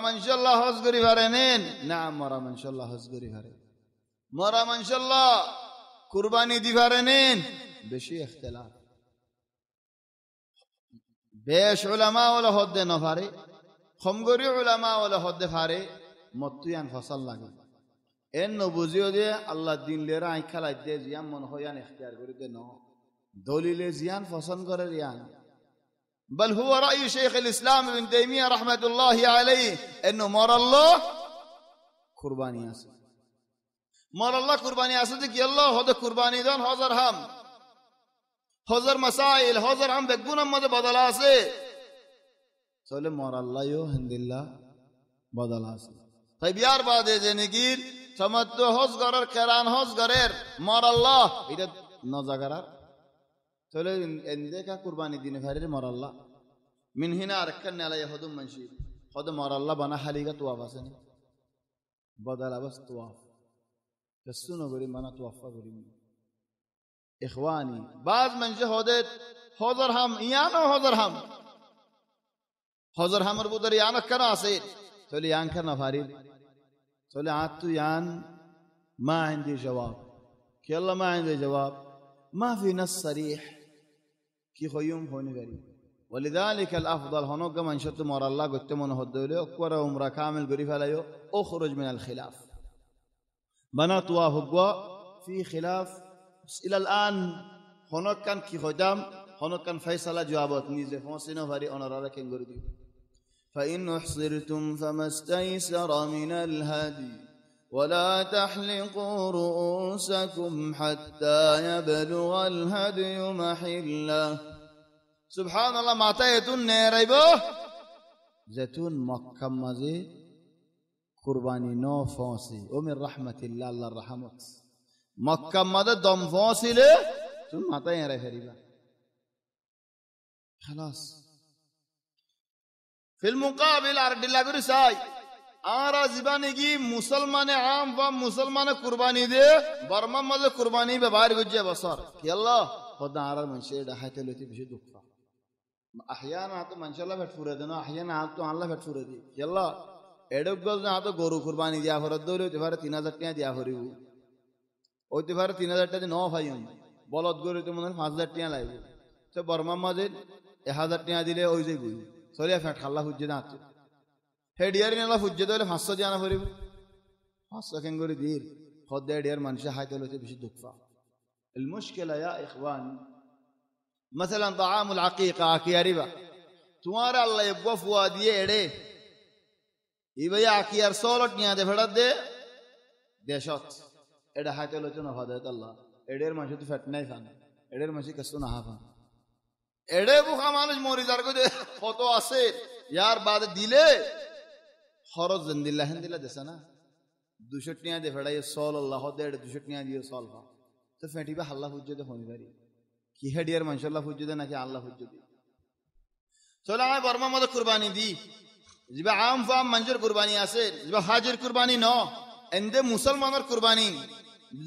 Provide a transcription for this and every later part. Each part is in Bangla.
মানশাল্লাহ হজ করি পারেন না মরা মানশাল্লাহ হজ করি পারে মরা মানশাল্লাহ কুরবানি দি পারেন বেশি ইখতিলাফ বেশ উলামা ওলা হদ্দে ন পারে খমগরি উলামা ওলা হদ্দে পারে মতুয়ান ফসল লাগে এন নবুজিও যে আল্লাহ দিন লেরা আই খেলাই দে জিয়ান মন হইয়ান ইখতিয়ার করি দে ন দলিলে জিয়ান ফসল করে রিয়ান بل هو رأي شيخ الإسلام ابن تيمية رحمة الله عليه إنه مر الله قرباني أسد مر الله قرباني أسد كي الله هذا قرباني دان حضر هم حضر مسائل حضر هم بقونا ماذا بدل أسد سأله مر الله يو هند الله بدل أسد طيب يار بعد زنجير سمت حضر قرر كران حضر قرر مر الله إذا نزاقرر তাহলে এন্দেকা কুরবানি দিনে ফারির মরাল্লাহ মিন হিনা আরকান আলাই হদম মানশি হদ মরাল্লাহ বানা হালিগা তোয়াফ আছে না বদলা বাস তোয়াফ কসুনো গরি মানা তোয়াফা গরি ইখওয়ানি বাজ মানশি হদে হজর হাম ইয়ানো হজর হামর বুদর ইয়ানো কেন আছে তাহলে ইয়ান কেন ফারির তাহলে আতু ইয়ান মা عندي জবাব কি আল্লাহ মা عندي জবাব ما في نص صريح كي خيوم هوني غريب ولذلك الافضل هنوك من شت مر الله قلت من هدوله اكبر عمره كامل غريب عليه اخرج من الخلاف بنا توافقوا في خلاف الى الان هنوك كان كي خدام هنوك كان فيصل جوابات نيزه فوسينو فري اونرا كن غردي فان احصرتم فما استيسر من الهدي ولا تحلقوا رؤوسكم حتى يبلغ الهدي محله سبحان الله ماتا يتون نيريبو زيتون مكة مزي قرباني نو فوسي ومن رحمة الله الله الرحمت مكة مزي دم فوسي لي تون ماتا يريبا خلاص في المقابل أرد الله برساي آرا زبانی کی مسلمان عام و مسلمان قربانی دے برما مزه قربانی به بار گجه بسار کہ اللہ خدا آرا منشے ڈھاتے لتی بشی دکھا احیانا تو منشاللہ بھٹ پورے دینا احیانا تو اللہ بھٹ پورے دی کہ اللہ ایڈوک گل نہ تو گورو قربانی دیا فرد دو تے بار 3000 ٹیاں دیا فریو او تے بار 3000 ٹے نو بھائیوں بلد گورو تے من 5000 ٹیاں لائے تے برما مزه 1000 ٹیاں দিলে ওই যে গই সরিয়া ফট আল্লাহ হুজ্জে না হেডিয়ারিন আল্লাহ হুজ্জে দলে 500 জানা ফরিব 500 কেঙ্গরি দির খদ হেডিয়ার মানুষে হাইতে লতে বেশি দুঃখা المشكله يا اخوان مثلا طعام العقيقه اكياريبا তোমারা আল্লাহ ইবগা ফুয়া দিয়ে এড়ে ইবায়া আকিয়ার সলট নিয়া দে ফড়া দে দেশত এডা হাইতে লতে না ফাদাত আল্লাহ এডের মানুষ তো ফট নাই ফান এডের মানুষ কষ্ট না হাফা এডে বুখা মানুষ মরিদার কো কত আছে ইয়ার বাদ দিলে খরচ জিন্দিল্লাহ হিন্দিল্লাহ দেশা না 200 টিয়া দে ফড়াই সল আল্লাহ দে 200 টিয়া দিয়ে সল ফা তো ফেটিবা আল্লাহ হুজ্জতে হই পারি কি হেডিয়ার মাশাআল্লাহ হুজ্জতে নাকি আল্লাহ হুজ্জতে চলো আমি বর্মা মত কুরবানি দি জিবা আম ফাম মঞ্জুর কুরবানি আছে জিবা হাজির কুরবানি ন এন্ডে মুসলমানের কুরবানি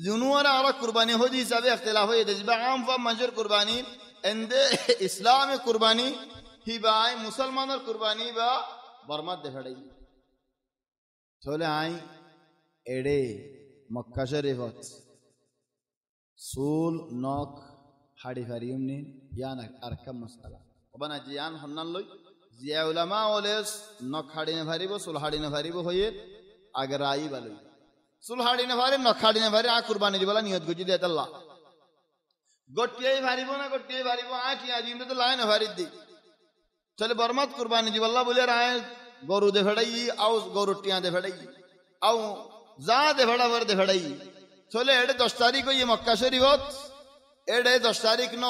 জুনুয়ারা আলা কুরবানি হদি হিসাবে ইখতিলাফ হই জিবা আম ফাম মঞ্জুর কুরবানি এন্ডে ইসলামে কুরবানি হিবাই মুসলমানের কুরবানি বা বর্মা দে ফড়াই চলে আই এড়ে মক্কা শরীফত সুল নক হাড়ি ফারিউম নি ইয়ান আরকাম মাসআলা ওবানা জিয়ান হন্নান লই জিয়া উলামা ওলেস নক হাড়ি নে ফারিব সুল হাড়ি নে ফারিব হয়ে আগের আই বালই সুল হাড়ি নে ফারি নক হাড়ি নে ফারি আ কুরবানি দিবলা নিয়ত গজি দে আল্লাহ গটিয়ে ফারিব না গটিয়ে ফারিব আটি আজিম তো লাইন ফারি দি চলে বরমাত কুরবানি দিবল্লাহ বলে রায় গরু দে ফড়াই আও গরু টিয়া দে ফড়াই আও যা দে ফড়া বর দে ফড়াই চলে এডে 10 তারিখ হই মক্কা শরীফত এডে 10 তারিখ ন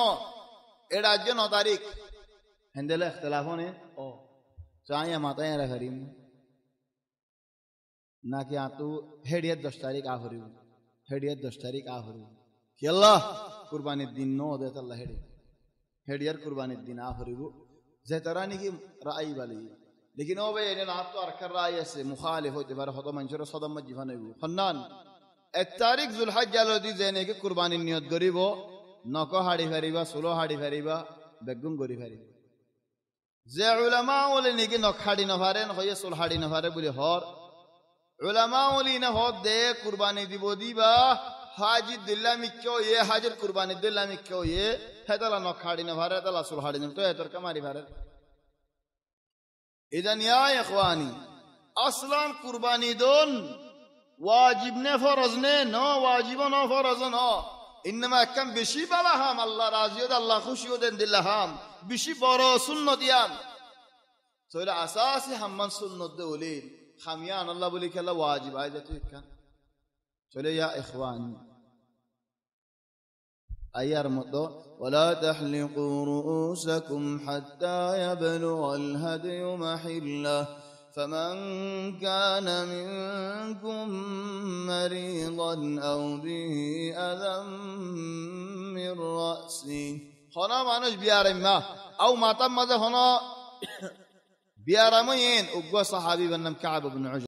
এডে আজ 9 তারিখ হেন্দেলে ইখতিলাফ হনে ও চায়া মাতায় রা করিম না কি আতু হেডিয়াত 10 তারিখ আহরিউ হেডিয়াত 10 তারিখ আহরিউ কি আল্লাহ কুরবানির দিন ন দে আল্লাহ হেডিয়ার কুরবানির দিন আহরিউ যে তরানি কি রাই বালি लेकिन ओ भाई ने आप तो अरकर राय से मुखालिफ होते बार खतो मंशर सदम मजीफा नहीं हो खन्नान 1 तारीख जुलहज जालोदी जेने के कुर्बानी नियत गरीबो नको हाड़ी फेरीबा 16 हाड़ी फेरीबा बेगुम गरी फेरीबा যে উলামা ওলি নাকি নখাড়ি নভারে নহয়ে সোলহাড়ি নভারে বলে হর উলামা ওলি না হক দে কুরবানি দিব দিবা হাজি দিল্লামি কেউ এ হাজির কুরবানি দিল্লামি কেউ এ হেতালা নখাড়ি নভারে হেতালা সোলহাড়ি নভারে তো এতর কামারি ভারে ইদান ইয়া ইখওয়ানি আসলান কুরবানি দন ওয়াজিব নে ফরজ নে ন ওয়াজিব ন ফরজ ন ইনমা কাম বেশি বালা হাম আল্লাহ রাজি হদ আল্লাহ খুশি হদেন দিল্লাহ হাম বেশি বড় সুন্নত ইয়ান সইলা আসাসি হাম্মান সুন্নত দে ওলিন খামিয়ান আল্লাহ বলি খেলা ওয়াজিব আয় যাতে কান চলে ইয়া ইখওয়ানি আয়ার মতো ওয়ালা তাহলিকু রুউসাকুম হাত্তা ইয়াবলুগাল হাদিয়ু মাহিল্লাহ فمن كان منكم مريضا أو به أذى من رأسه هنا مانوش بيارما أو ما تم هنا بيارمين أقوى صحابي بنم كعب بن عجل